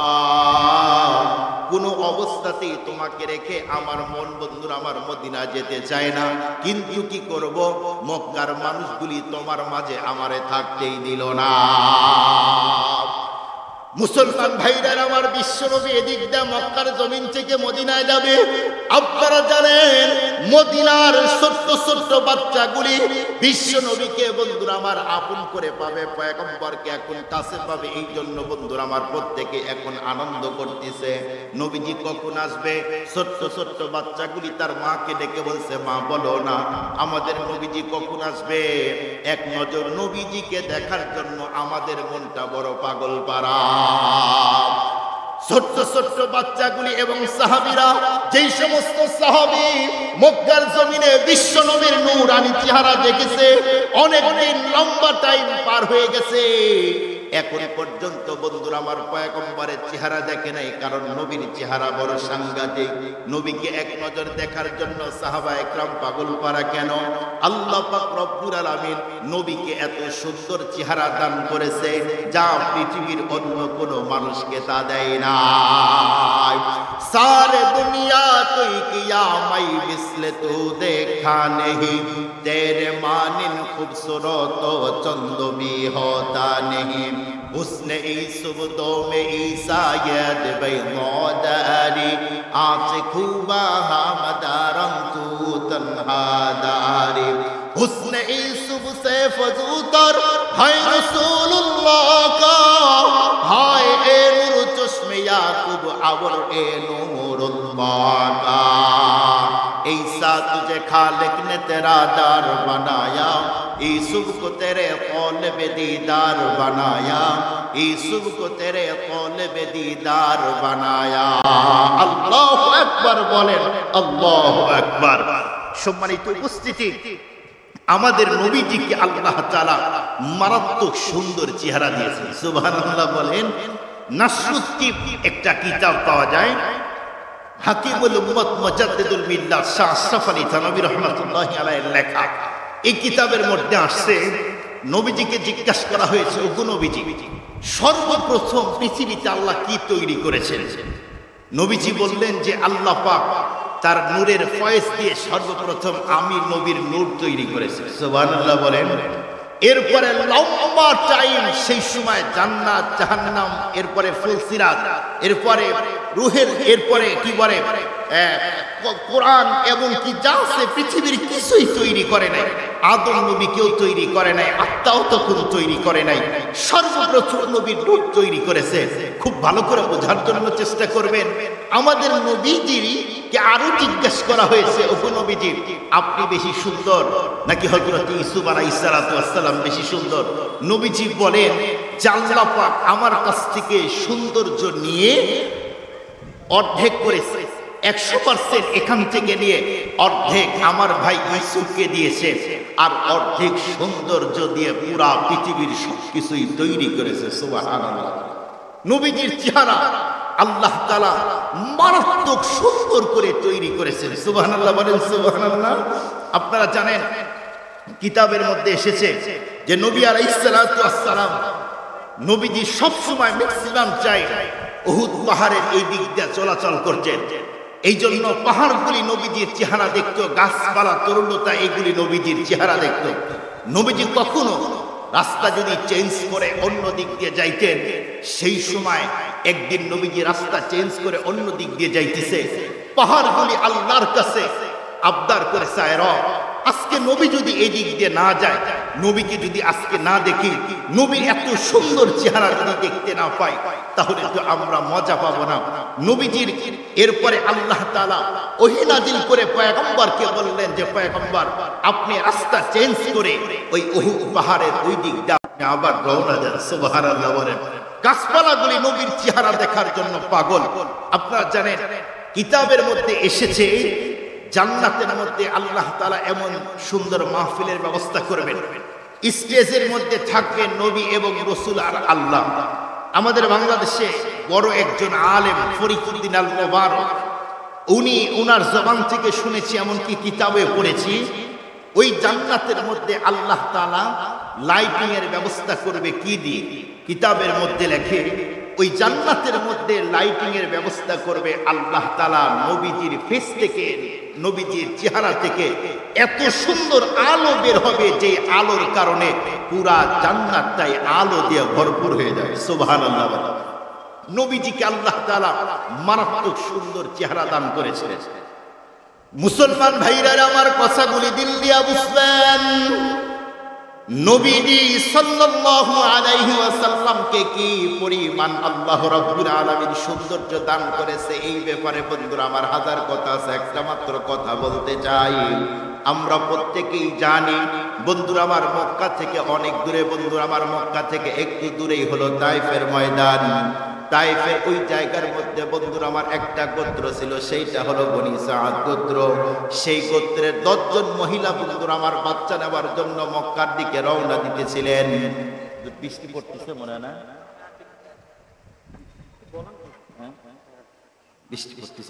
A: কোনো অবস্থাতেই তোমাকে রেখে আমার মন বন্ধুরা আমার মদিনা যেতে চায় না, কিন্তু কি করব, মক্কার মানুষগুলি তোমার মাঝে আমারে থাকতেই দিল না। মুসলমান ভাইরা আমার, বিশ্বনবী এদিক দিয়ে মক্কার জমিন থেকে মদিনায় যাবে। আপনারা জানেন, মদিনার ছোট্ট ছোট্ট বাচ্চাগুলি বিশ্বনবীকে বন্ধুরা আমার আপন করে পাবে, পয়গম্বরকে এখন কাছে পাবে। এই জন্য বন্ধুরা আমার প্রত্যেকে এখন আনন্দ করতেছে, নবীজি কখন আসবে। ছোট্ট ছোট্ট বাচ্চাগুলি তার মাকে ডেকে বলছে, মা বলো না আমাদের নবীজি কখন আসবে। এক নজর নবীজিকে দেখার জন্য আমাদের মনটা বড় পাগল পারা। ছোট্ট ছোট্ট বাচ্চাগুলি এবং সাহাবীরা, যেই সমস্ত সাহাবী মক্কার জমিনে বিশ্বনবীর নূরানী চেহারা দেখেছে, অনেকদিন লম্বা টাইম পার হয়ে গেছে, এখন পর্যন্ত বন্ধুরা আমার পয়গম্বরের চেহারা দেখে নাই। কারণ নবীর চেহারা বড় সাংঘাতিক। নবীকে এক নজর দেখার জন্য সাহাবা একরাম পাগল পারা কেন? আল্লাহ পাক রব্বুল আলামিন নবীকে এত সুন্দর চেহারা দান করেছে, যা পৃথিবীর অন্য কোনো মানুষকে তা দেয় না। सारे दुनिया कोई किया मैं मिसले तू देखा नहीं, तेरे मानिन खूबसूरत तो चंद भी होता नहीं। उसने ईसुबदो में ईसायद बैदारी आज खूबा हमदारम तू तन्हादारी। उसने ईसुब से फजूतर है रसूलुल्लाह का, हाय ए नूर चश्मे याकूब और ए नूरुल्लाह का। ईसा तुझे खालिक ने तेरा दार बनाया, यूसुफ को तेरे क़ौलब दीदार बनाया, यूसुफ को तेरे क़ौलब दीदार बनाया। আল্লাহু আকবার বলেন, আল্লাহু আকবার। সম্মানিত উপস্থিতি, আমাদের নবীজিকে আল্লাহ তাআলা মারাত্মক সুন্দর চেহারা দিয়েছেন। সুবহানাল্লাহ বলেন। নাসরুদ্দিন একটা কিতাব পাওয়া যায়, হাকিমুল উম্মত মুজাদ্দিদুল মিল্লাহ শাহ আশরাফ আলী থানভী রাহমাতুল্লাহি আলাইহির লেখা। এই কিতাবের মধ্যে আসছে, নবীজিকে জিজ্ঞাসা করা হয়েছে, ওগো নবীজি, সর্বপ্রথম পৃথিবীতে আল্লাহ কি তৈরি করেছেন? নবীজি বললেন যে আল্লাহ পাক তার নূরের ফয়েজ দিয়ে সর্বপ্রথম আমি নবীর নূর তৈরি করেছি। সুবহানাল্লাহ বলেন। এরপরে লম্বা টাইম, সেই সময় জান্নাত জাহান্নাম, এরপরে ফুলসিরাত, এরপরে রুহের, এরপরে কি বলে কোরআন এবং কি যা আছে পৃথিবীর কিছুই তৈরি করে নাই। আদম নবীকেও তৈরি করে নাই, আত্মাও তখন তৈরি করে নাই। সর্বপ্রথম নবীর রূপ তৈরি করেছে। খুব ভালো করে বোঝার জন্য চেষ্টা করবেন। আমাদের নবীজিকে আরো জিজ্ঞেস করা হয়েছে, ওগো নবীজি, আপনি বেশি সুন্দর নাকি হযরত ইউসুফ আলাইহিস সালাতু ওয়াস সালাম বেশি সুন্দর? নবীজি বলেন যে আল্লাহ পাক আমার কাছ থেকে সৌন্দর্য নিয়ে অর্ধেক করেছে, 100% এখান থেকে নিয়ে অর্ধেক আমার ভাই ইউসুফকে দিয়েছে, আর অর্ধেক সৌন্দর্য দিয়ে পুরা পৃথিবীর সবকিছুই তৈরি করেছে। সুবহানাল্লাহ। নবীজির চেহারা আল্লাহ তাআলা মারাত্মক সুন্দর করে তৈরি করেছেন। সুবহানাল্লাহ বলেন, সুবহানাল্লাহ। আপনারা জানেন কিতাবের মধ্যে এসেছে যে নবী আলাইহিস সালাতু ওয়াস সালাম, নবীজি সব সময় ম্যাক্সিমাম চাই উহুদ পাহাড়ের এই দিক দিয়ে চলাচল করতেন। এই জন্য পাহাড়গুলি নবীজির চেহারা দেখত, গাছপালা তরুলতা এগুলি নবীজির চেহারা দেখত। নবীজি কখনো রাস্তা যদি চেঞ্জ করে অন্য দিক দিয়ে যাইতেন, সেই সময় একদিন নবীজি রাস্তা চেঞ্জ করে অন্য দিক দিয়ে যাইতেছে, পাহাড়গুলি আল্লাহর কাছে আবদার করে চায় আজকে নবী যদি এই দিক দিয়ে না যায়, নবীকে যদি আজকে না দেখি, নবীর এত সুন্দর চেহারা যদি দেখতে না পাই, তাহলে তো আমরা মজা পাবো না। নবীজির এরপরে আল্লাহ তাআলা ওহী নাযিল করে পয়গম্বরকে বললেন যে পয়গম্বর আপনি রাস্তা চেঞ্জ করে ওই উহুদ পাহাড়ের ওই দিক দিয়ে আপনি আবার রওনা দেন। সুবহানাল্লাহ বলেন। গাছপালাগুলি নবীর চেহারা দেখার জন্য পাগল। আপনারা জানেন কিতাবের মধ্যে এসেছে জান্নাতের মধ্যে আল্লাহ তাআলা এমন সুন্দর মাহফিলের ব্যবস্থা করবেন, স্টেজের মধ্যে থাকবেন নবী এবং রাসূল আর আল্লাহ। আমাদের বাংলাদেশে বড় একজন আলেম ফরিদউদ্দিন আল মুবারক, উনি ওনার জবান থেকে শুনেছি, এমনকি কিতাবে পড়েছি, ওই জান্নাতের মধ্যে আল্লাহ তাআলা লাইটিং এর ব্যবস্থা করবে কি দিয়ে। কিতাবের মধ্যে লেখে ওই জান্নাতের মধ্যে লাইটিং এর ব্যবস্থা করবে আল্লাহ তাআলা নবীজির ফেস থেকে, নবীজির চেহারা থেকে এত সুন্দর আলো বের হবে যে আলোর কারণে পুরা জান্নাতটাই আলো দিয়ে ভরপুর হয়ে যাবে। সুবহানাল্লাহ। নবীজিকে আল্লাহ তাআলা মারাত্মক সুন্দর চেহারা দান করেছিলেন। মুসলমান ভাইরা আমার কথাগুলি দিল দিয়া বুঝবেন। নবীজি সাল্লাল্লাহু আলাইহি ওয়াসাল্লামকে কি পরিমাণ আল্লাহ রাব্বুল আলামিন সৌন্দর্য দান করেছে, এই ব্যাপারে বন্ধুরা আমার হাজার কথা আছে, একটা মাত্র কথা বলতে চাই। আমরা প্রত্যেকেই জানি বন্ধুরা আমার মক্কা থেকে অনেক দূরে, বন্ধুরা আমার মক্কা থেকে একটু দূরেই হলো তায়েফের ময়দান। তায়েফের ওই জায়গার মধ্যে বন্ধুরা আমার একটা গোত্র ছিল, সেইটা হলো বনি সাদ গোত্র। সেই গোত্রের 10 জন মহিলা বন্ধুরা আমার বাচ্চা নেওয়ার জন্য মক্কার দিকে রওনা দিতেছিলেন। বৃষ্টি পড়তেছে মনে না?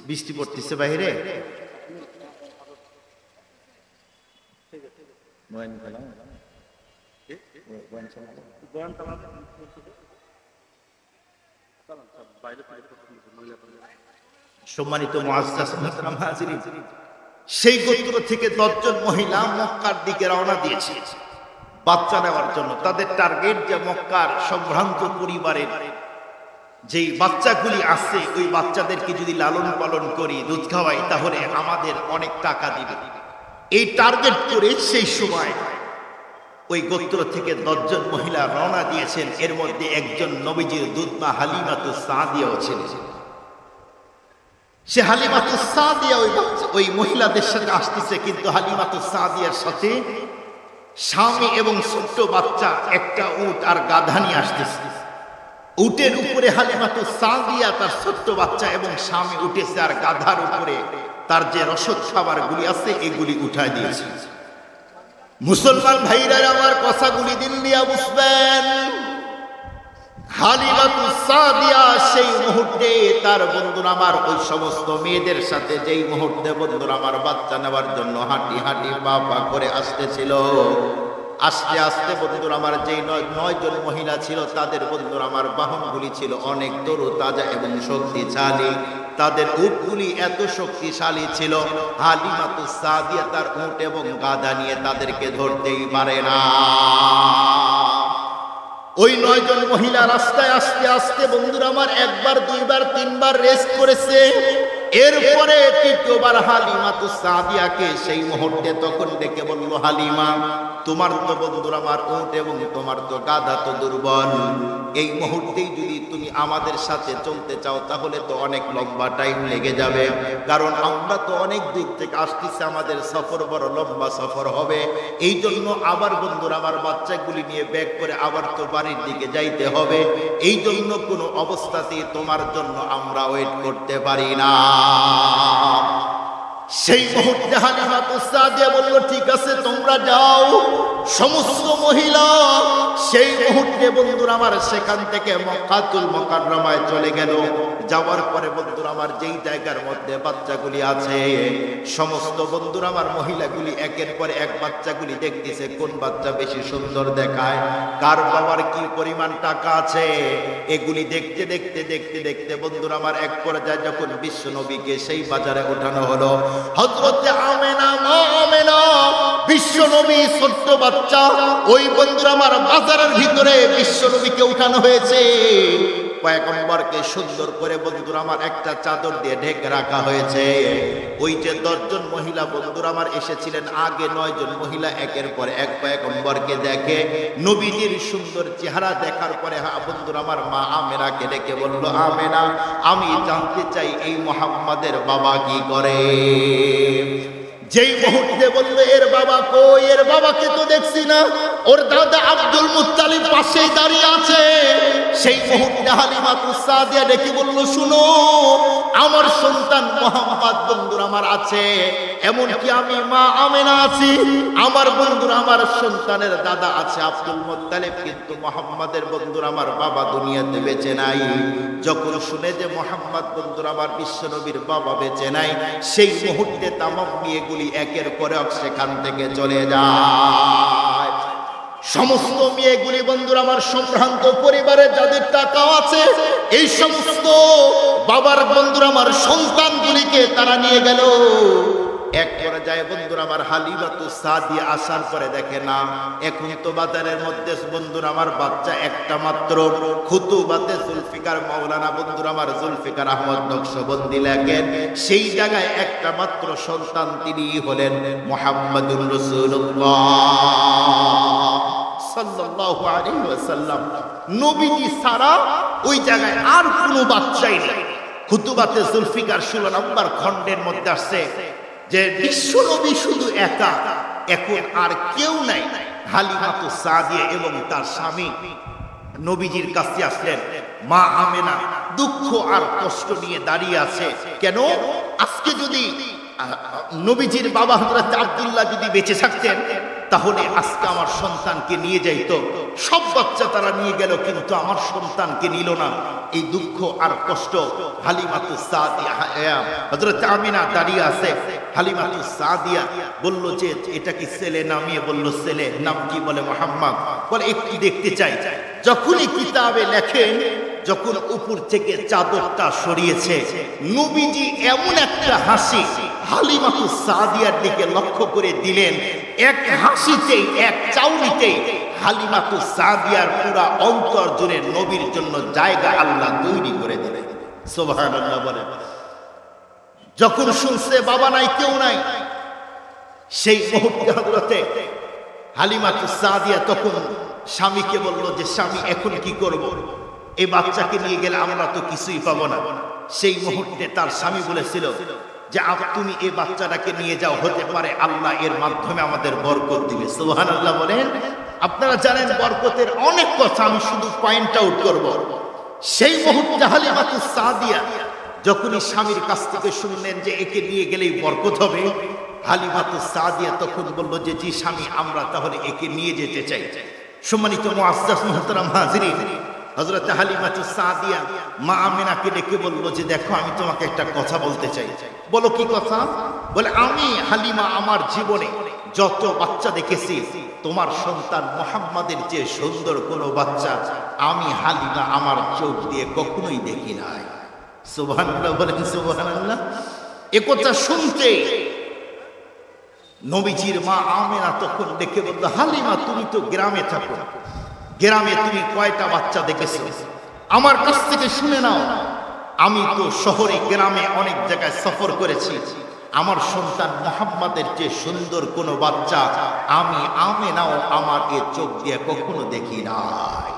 A: বৃষ্টি পড়তেছে বাইরে। সম্মানিত মুআজ্জাজ মুহতারাম হাজিরিন, সেই গোত্র থেকে 10 জন মহিলা মক্কার দিকে রওনা দিয়েছে বাচ্চা নেওয়ার জন্য। তাদের টার্গেট যে মক্কার সম্ভ্রান্ত পরিবারের যেই বাচ্চাগুলি আছে, ওই বাচ্চাদেরকে যদি লালন পালন করি, দুধ খাওয়াই, তাহলে আমাদের অনেক টাকা দিবে। এই টার্গেট করে সেই সময় ওই গোত্র থেকে 10 জন মহিলা রওনা দিয়েছেন। এর মধ্যে একজন নবীজির দুধমা হালিমাতুস সাদিয়াও ছিলেন। সে হালিমাতুস সাদিয়া ওই মহিলাদের সাথে আসতেছে, কিন্তু হালিমাতুস সাদিয়ার সাথে স্বামী এবং ছোট্ট বাচ্চা, একটা উট আর গাধা নিয়ে আসতেছে। উটের উপরে হালিমাতুস সাদিয়া তার ছোট্ট বাচ্চা এবং স্বামী উঠেছে, আর গাধার উপরে তার যে রসদ খাবারগুলি আছে এগুলি উঠায় দিয়েছে। মুসলমান ভাইরা আমার কথাগুলি দিল দিয়া বুঝবেন। হালিমাতুস সাদিয়া সেই মুহূর্তে তার বন্ধুরা আমার ওই সমস্ত মেয়েদের সাথে যেই মুহূর্তে বন্ধুরা আমার বাচ্চা নেওয়ার জন্য হাঁটি হাঁটি পা পা করে আসতেছিল, আস্তে আস্তে বন্ধুরা আমার যেই 9 জন মহিলা ছিল, তাদের বন্ধুরা আমার বাহনগুলি ছিল অনেক তরু তাজা এবং শক্তিশালী। তাদের উটগুলি এত শক্তিশালী ছিল, হালিমাতুস সাদিয়া তার উট এবং গাধা নিয়ে তাদেরকে ধরতেই পারে না। ওই 9 জন মহিলা রাস্তায় আস্তে আস্তে বন্ধুরা আমার একবার, দুইবার, তিনবার রেস্ট করেছে। এরপরে তৃতীয়বার হালিমাতুস সাদিয়াকে সেই মুহূর্তে তখন ডেকে বলল, হালিমা, তোমার তো বন্ধুরা আমার উট এবং তোমার তো গাধা তো দুর্বল, এই মুহূর্তেই যদি তুমি আমাদের সাথে চলতে চাও তাহলে তো অনেক লম্বা টাইম লেগে যাবে, কারণ আমরা তো অনেক দূর থেকে আসতেছি, আমাদের সফর বড় লম্বা সফর হবে। এই জন্য আবার বন্ধুরা আমার বাচ্চাগুলি নিয়ে ব্যাক করে আবার তো বাড়ির দিকে যাইতে হবে। এই জন্য কোনো অবস্থাতেই তোমার জন্য আমরা ওয়েট করতে পারি না। সেই মুহূর্তে হালিমাতুস সাদিয়া বলল, ঠিক আছে তোমরা যাও। সমস্ত মহিলা সেই মুহূর্তে বন্ধুরা আমার সেখান থেকে মক্কাতুল মুকাররমায় চলে গেল। যাওয়ার পরে বন্ধুরা আমার যেই জায়গার মধ্যে বাচ্চাগুলি আছে, সমস্ত বন্ধুরা আমার মহিলাগুলি একের পর এক বাচ্চাগুলি দেখতেছে, কোন বাচ্চা বেশি সুন্দর দেখায়, কার বাবার কি পরিমাণ টাকা আছে, এগুলি দেখতে দেখতে দেখতে দেখতে বন্ধুরা আমার এক পর্যায়ে যখন বিশ্ব নবীকে সেই বাজারে ওঠানো হলো, হযরতে আমেনা মা আমেনা বিশ্ব নবী ছোট্ট বাচ্চা, ওই বন্ধুরা আমার বাজারের ভিতরে বিশ্ব নবীকে উঠানো হয়েছে। পয়গম্বরকে সুন্দর করে বন্ধুরা আমার একটা চাদর দিয়ে ঢেকে রাখা হয়েছে। ওই যে 10 জন মহিলা বন্ধুরা আমার এসেছিলেন আগে, 9 জন মহিলা একের পর এক পয়গম্বরকে দেখে, নবীজির সুন্দর চেহারা দেখার পরে বন্ধুরা আমার মা আমেনাকে ডেকে বলল, আমেনা আমি জানতে চাই এই মুহাম্মাদের বাবা কি করে। যেই মুহূর্তে বলল এর বাবা কই, এর বাবাকে তো দেখছি না, ওর দাদা আব্দুল মুত্তালিব পাশেই দাঁড়িয়ে আছে। সেই মুহূর্তে হালিমাতুস সাদিয়া ডেকে বলল, শুনো আমার সন্তান মুহাম্মদ বন্ধুরা আমার আছে, এমনকি আমি মা আমেনা আছি, আমার বন্ধুরা আমার সন্তানের দাদা আছে আব্দুল মুত্তালিব, কিন্তু মুহাম্মাদের বন্ধুরা আমার বাবা দুনিয়াতে বেঁচে নাই। যখন শুনে যে মুহাম্মদ বন্ধুরা আমার বিশ্বনবীর বাবা বেঁচে নাই, সেই মুহূর্তে তামাম মেয়েগুলি একের পর এক সেখান থেকে চলে যায়। সমস্ত মেয়েগুলি বন্ধুরা আমার সম্ভ্রান্ত পরিবারে যাদের টাকা আছে, এই সমস্ত বাবার বন্ধুরা আমার সন্তানগুলিকে তারা নিয়ে গেল। এক পর্যায়ে বন্ধুরা আমার হালিমাতুস সাদিয়া আসার পরে দেখে না, এখন তো বাজারের মধ্যে বন্ধুরা আমার বাচ্চা একটা মাত্র, খুতুবাতে জুলফিকার মাওলানা বন্ধুরা আমার জুলফিকার আহমদ নকশবন্দি লেখেন, সেই জায়গায় একটা মাত্র সন্তান, তিনি হলেন মুহাম্মাদুর রাসূলুল্লাহ সাল্লাল্লাহু আলাইহি ওয়াসাল্লাম। নবীজি ছাড়া ওই জায়গায় আর কোনো বাচ্চাই নেই। খুতুবাতে জুলফিকার 16 নম্বর খণ্ডের মধ্যে আসছে যে বিশ্বনবী শুধু একা, এখন আর কেউ নাই। হালিমাতুস সাদিয়া এবং তার স্বামী নবীজির কাছে আসলেন। মা আমেনা দুঃখ আর কষ্ট নিয়ে দাঁড়িয়ে আছে। কেন? আজকে যদি নবীজির বাবা হযরত আব্দুল্লাহ যদি বেঁচে থাকতেন, তাহলে আজকে আমার সন্তানকে নিয়ে যাইতো। সব বাচ্চা তারা নিয়ে গেল, কিন্তু আমার সন্তানকে নিল না। এই দুঃখ আর কষ্ট হালিমাতুস সাদিয়া, হযরত আমিনা দাঁড়িয়ে আছে। হালিমাতুস সাদিয়া বলল যে এটা কি ছেলে? নামিয়ে বলল ছেলে। নাম কি? বলে মুহাম্মদ। বলে একটু দেখতে চাই। যখনই কিতাবে লেখেন, যখন উপর থেকে চাদরটা সরিয়েছে, নবীজি এমন একটা হাসি হালিমাতুস সাদিয়ার দিকে লক্ষ্য করে দিলেন, এক হাসিতেই, এক চাউনিতেই হালিমাতুস সাদিয়ার পুরা অন্তর জুড়ে নবীর জন্য জায়গা আল্লাহ তৈরি করে দিলেন। সুবহানাল্লাহ বলে। যখন শুনছে বাবা নাই, কেউ নাই, সেই মুহূর্তে হযরতে হালিমাতুস সাদিয়া তখন স্বামীকে বলল যে স্বামী এখন কি করব? এই বাচ্চাকে নিয়ে গেলে আমরা তো কিছুই পাবো না। সেই মুহূর্তে তার স্বামী বলেছিল যে তুমি এই বাচ্চাটাকে নিয়ে যাও, হতে পারে আল্লাহ এর মাধ্যমে আমাদের বরকত দিবে। সুবহানাল্লাহ বলেন। আপনারা জানেন বরকতের অনেক কথা, আমি শুধু পয়েন্ট আউট করব। সেই মুহূর্তে হালিমাতুস সাদিয়া যখনই স্বামীর কাছ থেকে শুনলেন যে একে নিয়ে গেলেই বরকত হবে, হালিমাতুস সাদিয়া তখন বলল যে জি স্বামী, আমরা তাহলে একে নিয়ে যেতে চাই। সম্মানিত মুআজ্জাজ মুহতারাম হাজিরিন, হযরত হালিমাতুস সাদিয়া মা আমিনাকে ডেকে বলল যে দেখো, আমি তোমাকে একটা কথা বলতে চাই। বলো কি কথা? বলে আমি হালিমা আমার জীবনে যত বাচ্চা দেখেছি, তোমার সন্তান মুহাম্মাদের চেয়ে সুন্দর কোনো বাচ্চা আমি হালিমা আমার চোখ দিয়ে কখনোই দেখি নাই। সুবহানাল্লাহ বলেন। সুবহানাল্লাহ। এ কথা শুনতে নবীজির মা আমেনা তখন ডেকে বলল, হালিমা তুমি তো গ্রামে থাকো, গ্রামে তুমি কয়টা বাচ্চা দেখেছো? আমার কাছ থেকে শুনে নাও। আমি তো শহরে গ্রামে অনেক জায়গায় সফর করেছি, আমার সন্তান মুহাম্মাদের চেয়ে সুন্দর কোনো বাচ্চা আমি আমেনাও আমার এ চোখ দিয়ে কখনো দেখি নাই।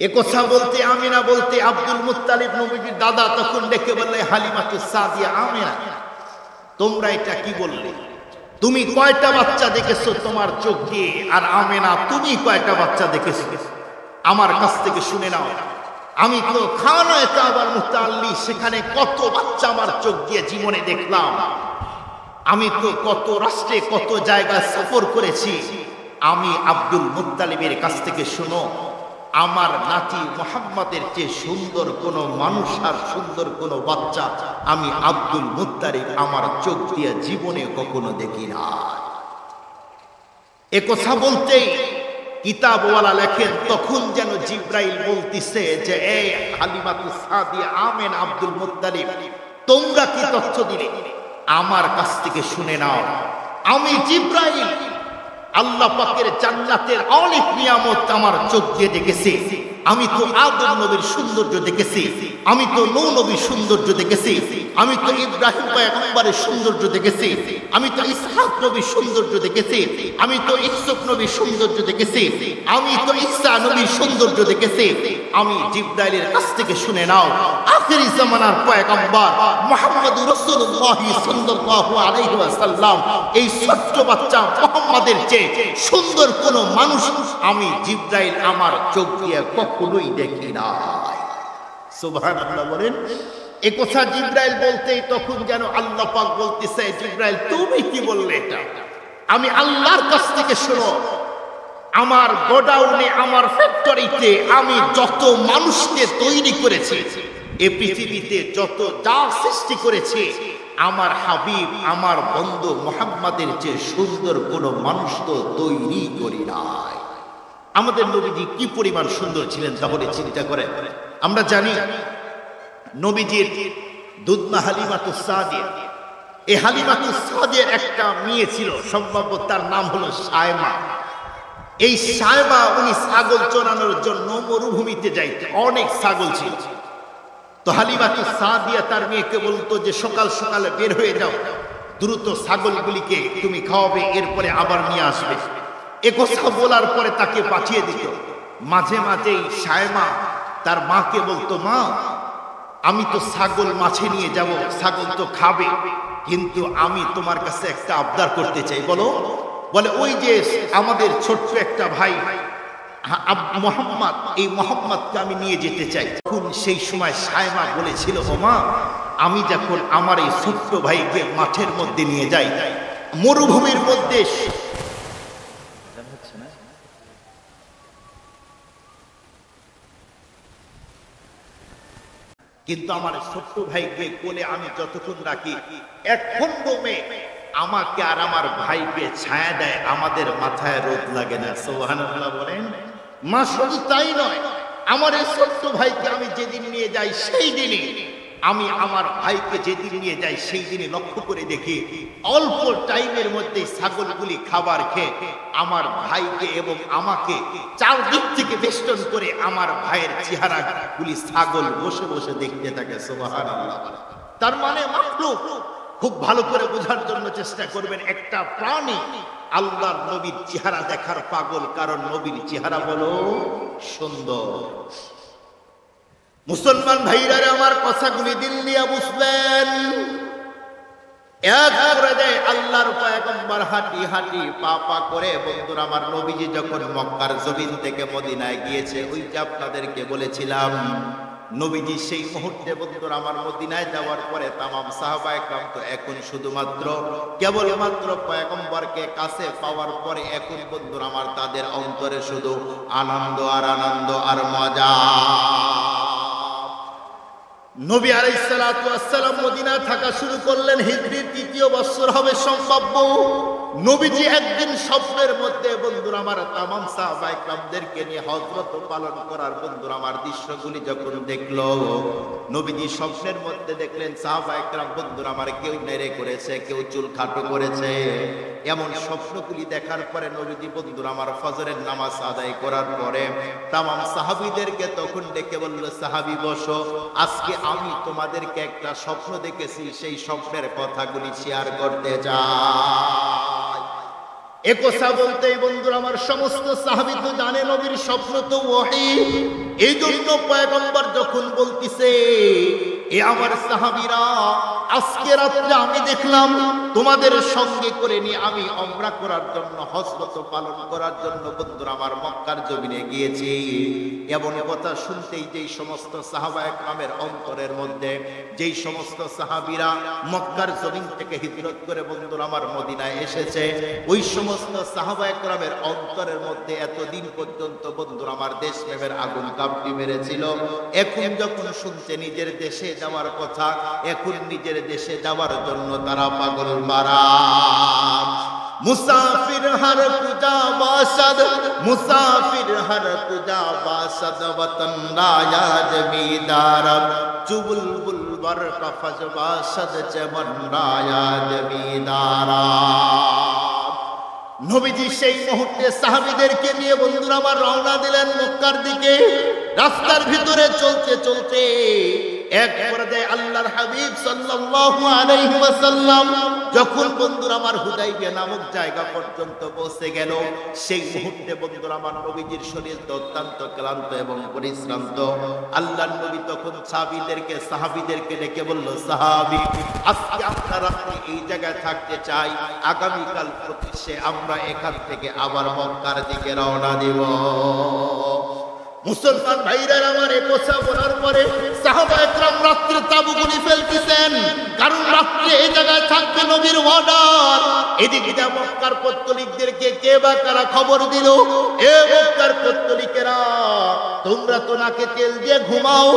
A: এ কথা বলতে, আমিনা বলতে, আব্দুল মুত্তালিব নবীজির দাদা তখন ডেকে বললে, হালিমাতুস সাদিয়া, আমেনা তোমরা এটা কি বললে? তুমি কয়টা বাচ্চা দেখেছো তোমার চোখ দিয়ে? আর আমেনা তুমি কয়টা বাচ্চা দেখেছো? আমার কাছ থেকে শুনে নাও। আমি তো খানায়ে কাবার মুতাআল্লি, সেখানে কত বাচ্চা আমার চোখ দিয়ে জীবনে দেখলাম। আমি তো কত রাষ্ট্রে, কত জায়গায় সফর করেছি। আমি আব্দুল মুত্তালিবের কাছ থেকে শুনো, আমার নাতি মুহাম্মাদের চেয়ে সুন্দর কোনো মানুষ আর সুন্দর কোনো বাচ্চা আমি আব্দুল মুত্তালিব আমার চোখ দিয়ে জীবনে কখনো দেখি না। এ কথা বলতেই কিতাবওয়ালা লেখেন, তখন যেন জিব্রাইল বলতিছে যে এই হালিমাতুস সাদিয়া, আমেনা, আব্দুল মুত্তালিব, তোমরা কি তথ্য দিলে? আমার কাছ থেকে শুনে নাও। আমি জিব্রাইল আল্লাহ পাকের জান্নাতের অনেক নিয়ামত আমার চোখ দিয়ে দেখেছি। আমি তো আদম নবীর সৌন্দর্য দেখেছি, আমি তো নূহ নবীর সৌন্দর্য দেখেছি, আমি তো ইব্রাহিম পয়গম্বরের সৌন্দর্য দেখেছি, আমি তো ইসহাক নবীর সৌন্দর্য দেখেছি, আমি তো ইউসুফ নবীর সৌন্দর্য দেখেছি, আমি তো ঈসা নবীর সৌন্দর্য দেখেছি। আমি জিবরাইলের কাছ থেকে শুনে নাও, আখিরি জামানার পয়গম্বর মুহাম্মদুর রাসূলুল্লাহ সাল্লাল্লাহু আলাইহি ওয়াসাল্লাম এই ছোট্ট বাচ্চা মুহাম্মাদের চেয়ে সুন্দর কোন মানুষ আমি জিবরাইল আমার চোখ দিয়ে কখনোই দেখি নাই। সুবহানাল্লাহ বলেন। এ কথা জিবরাইল বলতেই তখন যেন আল্লাহ পাক বলতেছে, জিবরাইল তুমি কি বললে এটা? আমি আল্লাহর কাছ থেকে শোনো, আমার গোডাউনে আমার ফ্যাক্টরিতে আমি যত মানুষকে তৈরি করেছি, এই পৃথিবীতে যত যা সৃষ্টি করেছে, আমার হাবিব আমার বন্ধু মুহাম্মাদের চেয়ে সুন্দর কোন মানুষ তো তৈরি করি নাই। আমাদের নবীজি কি পরিমাণ সুন্দর ছিলেন তাহলে চিন্তা করেন। আমরা জানি নবীজির দুধমা হালিমাতুস সাদিয়া, এই হালিমাতুস সাদিয়ার একটা মেয়ে ছিল, সম্ভবত তার নাম হলো সায়মা। এই সায়মা উনি ছাগল চরানোর জন্য মরুভূমিতে যাইতেন, অনেক ছাগল ছিল। তো হালিমাতুস সাদিয়া তার মেয়েকে বলতো যে সকাল সকালে বের হয়ে যাও, দ্রুত ছাগলগুলিকে তুমি খাওয়াবে, এরপরে আবার নিয়ে আসবে। এ কথা বলার পরে তাকে পাঠিয়ে দিত। মাঝে মাঝেই সায়মা তার মাকে বলতো, মা আমি তো ছাগল মাছে নিয়ে যাব, ছাগল তো খাবে, কিন্তু আমি তোমার কাছে একটা আবদার করতে চাই। বলো। বলে ওই যে আমাদের ছোট্ট একটা ভাই মোহাম্মদ, এই মোহাম্মদকে আমি নিয়ে যেতে চাই। তখন সেই সময় সায়মা বলেছিল, ও মা আমি যখন আমার এই ছোট্ট ভাইকে মাঠের মধ্যে নিয়ে যাই, মরুভূমির মধ্যে, কিন্তু আমার ছোট্ট ভাইকে কোলে আমি যতক্ষণ রাখি, এক খন্ড মেয়ে আমাকে আর আমার ভাইকে ছায়া দেয়, আমাদের মাথায় রোদ লাগে না। সুবহানাল্লাহ বলেন। মা শুধু তাই নয়, আমার এই ছোট্ট ভাইকে আমি যেদিন নিয়ে যাই, সেই দিনই আমি আমার ভাইকে যেদিন নিয়ে যাই, সেই দিনই লক্ষ্য করে দেখি অল্প টাইমের মধ্যে ছাগলগুলি খাবার খেয়ে আমার ভাইকে এবং আমাকে চারদিক থেকে বেষ্টন করে আমার ভাইয়ের চেহারাগুলি ছাগল বসে বসে দেখতে থাকে। সুবহানাল্লাহ। তার মানে মাখলুক, খুব ভালো করে বোঝার জন্য চেষ্টা করবেন, একটা প্রাণী আল্লাহর নবীর চেহারা দেখার পাগল, কারণ নবীর চেহারা বলো সুন্দর। মুসলমান ভাইরা আমার কথাগুলি দিল দিয়া বুঝবেন। এক পর্যায়ে আল্লাহর পয়গম্বর হাঁটি হাঁটি পা পা করে, বন্ধুরা আমার নবীজি যখন মক্কার জমিন থেকে মদিনায় গিয়েছে, ওইটা আপনাদেরকে বলেছিলাম, নবীজি সেই মুহূর্তে বন্ধুরা আমার মদিনায় যাওয়ার পরে তামাম সাহাবায়ে কেরাম তো এখন শুধুমাত্র কেবলমাত্র পয়গম্বরকে কাছে পাওয়ার পরে এখন বন্ধুরা আমার তাদের অন্তরে শুধু আনন্দ আর আনন্দ আর মজা। নবী আলাইহিস সালাতু ওয়াস সালাম মদিনায় থাকা শুরু করলেন, হিজরির ৩য় বছর হবে সম্ভাব্য। নবীজি একদিন স্বপ্নের মধ্যে বন্ধুরা আমার তামাম সাহাবায়ে কেরামদেরকে নিয়ে হযরত পালন করার বন্ধুরা আমার দৃশ্যগুলি যখন দেখলো, নবীজি স্বপ্নের মধ্যে দেখলেন সাহাবায়ে কেরাম বন্ধুরা আমার কেউ নেড়ে করেছে, কেউ চুল খাটো করেছে। এমন স্বপ্নগুলি দেখার পরে নবীজি বন্ধুরা আমার ফজরের নামাজ আদায় করার পরে তামাম সাহাবীদেরকে তখন ডেকে বলল, সাহাবী বসো, আজকে আমি তোমাদেরকে একটা স্বপ্ন দেখেছি, সেই স্বপ্নের কথাগুলি শেয়ার করতে চাই। এ কথা বলতেই বন্ধুরা আমার সমস্ত সাহাবী তো জানে নবীর স্বপ্ন তো ওহী, এই জন্য পয়গম্বর যখন বলতিছে, এ আমার সাহাবীরা আজকে রাত্রে আমি দেখলাম তোমাদের সঙ্গে করে নিয়ে আমি উমরা করার জন্য, হজরত পালন করার জন্য বন্ধুরা আমার মক্কার জমিনে গিয়েছি। এমন কথা শুনতেই যেই সমস্ত সাহাবায়ে কেরামের অন্তরের মধ্যে, যেই সমস্ত সাহাবীরা মক্কার জমিন থেকে হিজরত করে বন্ধুরা আমার মদিনায় এসেছে, ওই সমস্ত সাহাবায়ে কেরামের অন্তরের মধ্যে এতদিন পর্যন্ত বন্ধুরা আমার দেশপ্রেমের আগুন কাঁপটি মেরেছিল। এখন যখন শুনছে নিজের দেশে যাওয়ার কথা, এখন নিজের দেশে যাওয়ার জন্য তারা পাগল মারা। মুসাফির হর কুজা বাসাদ, মুসাফির হর কুজা বাসাদ, वतन राया जमीदार चुबुलबुल बर का फज बासद चमन राया जमीदारा। নবীজি সেই মুহূর্তে সাহাবীদেরকে নিয়ে বন্ধুরা আমার রওনা দিলেন মক্কার দিকে। রাস্তার ভিতরে চলতে চলতে এক পর্যায়ে আল্লাহর হাবিব সাল্লাল্লাহু আলাইহি ওয়াসাল্লাম যখন বন্ধুরা আমার হুদাইবিয়া নামক জায়গা পর্যন্ত পৌঁছে গেল, সেই মুহূর্তে বন্ধুরা আমার নবীজির শরীর অত্যন্ত ক্লান্ত এবং পরিশ্রান্ত। আল্লাহর নবী তখন সাহাবীদেরকে ডেকে বলল, সাহাবী, আজকে আমরা রাত্রি এই জায়গায় থাকতে চাই, আগামীকাল প্রত্যুষে আমরা এখান থেকে আবার মক্কার দিকে রওনা দিব। মুসলমান ভাইরা আমার এই কথা বলার পরে সাহাবায়ে কেরাম রাত্রে তাঁবু গুলি ফেলতেছেন, কারণ রাত্রে এই জায়গায় থাকতে নবীর অর্ডার। এদিকে যা মক্কার পত্তলিকদেরকে কে বা কারা খবর দিল, এ মক্কার পত্তলিকেরা তোমরা তো নাকে তেল দিয়ে ঘুমাও।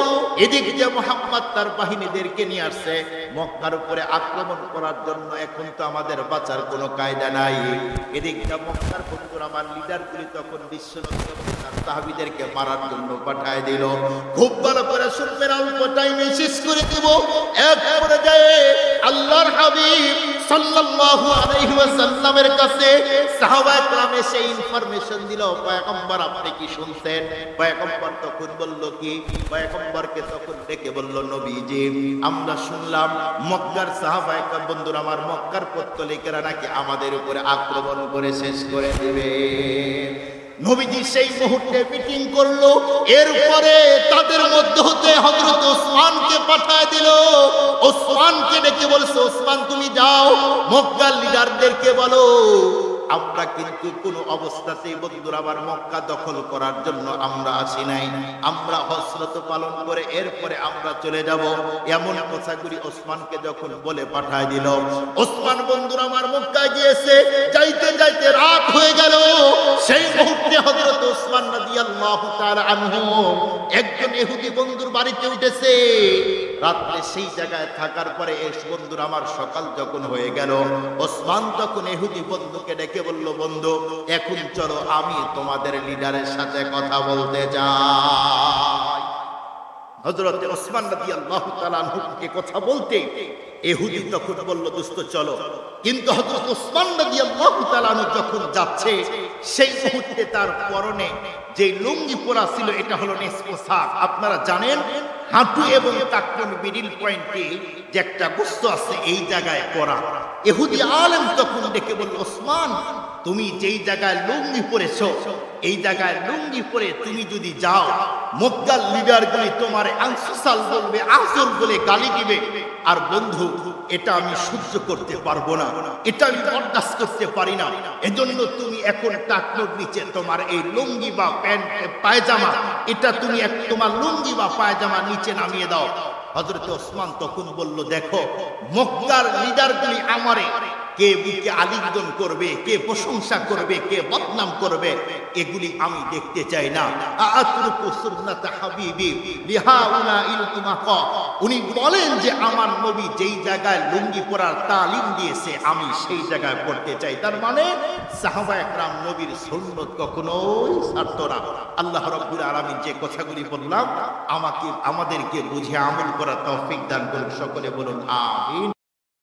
A: এদিকে যে মুহাম্মদ তার বাহিনীদেরকে নিয়ে আসছে মক্কার উপরে আক্রমণ করার জন্য, এখন তো আমাদের বাঁচার কোনো কায়দা নাই। এদিকে যা মক্কার বন্ধুরা আমার লিডারগুলি তখন বিশ্বনবী তার সাহাবীদেরকে মারার জন্য পাঠায় দিল। খুব ভালো করে শুনবেন, অল্প টাইমে শেষ করে দেব। এক পর্যায়ে আল্লাহর হাবিব সাল্লাল্লাহু আলাইহি ওয়াসাল্লামের কাছে সাহাবায়ে কেরাম এসে ইনফরমেশন দিল, পয়গম্বর আপনি কি শুনছেন? পয়গম্বর তখন বলল কি? পয়গম্বরকে তখন ডেকে বলল, নবীজি আমরা শুনলাম মক্কার সাহাবায়ে কেরাম বন্ধুরা আমার মক্কার পত্তলিকেরা নাকি আমাদের উপরে আক্রমণ করে শেষ করে দেবে। নবীজি সেই মুহূর্তে মিটিং করলো, এরপরে তাদের মধ্যে হতে হযরত ওসমানকে পাঠায় দিল। ওসমানকে ডেকে বলছে, ওসমান তুমি যাও মক্কার লিডারদেরকে বলো আমরা কিন্তু কোনো অবস্থাতেই বন্ধুরা আমার মক্কা দখল করার জন্য আমরা আসি নাই, আমরা হজরত পালন করে এরপরে আমরা চলে যাব। এমন কথাগুলি ওসমানকে যখন বলে পাঠায় দিল, ওসমান বন্ধুরা আমার মক্কায় গিয়েছে, যাইতে যাইতে রাত হয়ে গেল। সেই মুহূর্তে হযরত ওসমান রাদিয়াল্লাহু তাআলা আনহু একজন ইহুদি বন্ধুর বাড়িতে উঠেছে। রাত্রে সেই জায়গায় থাকার পরে এস বন্ধুরা আমার সকাল যখন হয়ে গেল, ওসমান তখন ইহুদি বন্ধুকে ডেকে বলল, বন্ধু এখন চলো আমি তোমাদের লিডারের সাথে কথা বলতে যাই। হযরত ওসমান রাদিয়াল্লাহু তাআলা আনহুকে কথা বলতে ইহুদি তখন বলল, দোস্ত চলো। কিন্তু হযরত ওসমান রাদিয়াল্লাহু তাআলা আনহু যখন যাচ্ছে, সেই মুহূর্তে তার পরনে যে লুঙ্গি পরা ছিল এটা হলো নিস পোশাক। আপনারা জানেন হাঁটু এবং টাকনুর মিডল পয়েন্টে যে একটা গোস্ত আছে এই জায়গায় পরা। ইহুদি আলেম তখন ডেকে বলল, ওসমান তুমি যেই জায়গায় লুঙ্গি পরেছো এই জায়গায় লুঙ্গি পরে তুমি যদি যাও, মক্কার লিডারগুলি তোমার আনসাল বলবে, আজল বলে গালি দিবে। আর বন্ধু এটা আমি সহ্য করতে পারবো না, এটা আমি বরদাস্ত করতে পারি না। এজন্য তুমি এখন টাকনুর নিচে তোমার এই লুঙ্গি বা প্যান্ট পায়জামা এটা তুমি তোমার লুঙ্গি বা পায়জামা নিচে নামিয়ে দাও। হযরত ওসমান তখন বলল, দেখো মক্কার লিডারগুলি আমারে কে বুকে আলিঙ্গন করবে, কে প্রশংসা করবে, কে বদনাম করবে, এগুলি আমি দেখতে চাই না। আতরুকু সুন্নাত হাবিবি লিহাউলা ইলতুমাকা। উনি বলেন যে আমার নবী যেই জায়গায় লুঙ্গি পরার তালিম দিয়েছে আমি সেই জায়গায় পড়তে চাই। তার মানে সাহাবায়ে কেরাম নবীর সুন্নাত কখনোই ছাড়তো না। আল্লাহ রাব্বুল আলামিন যে কথাগুলি বললাম আমাদেরকে বুঝে আমল করার তৌফিক দান করুন। সকলে বলুন আমিন।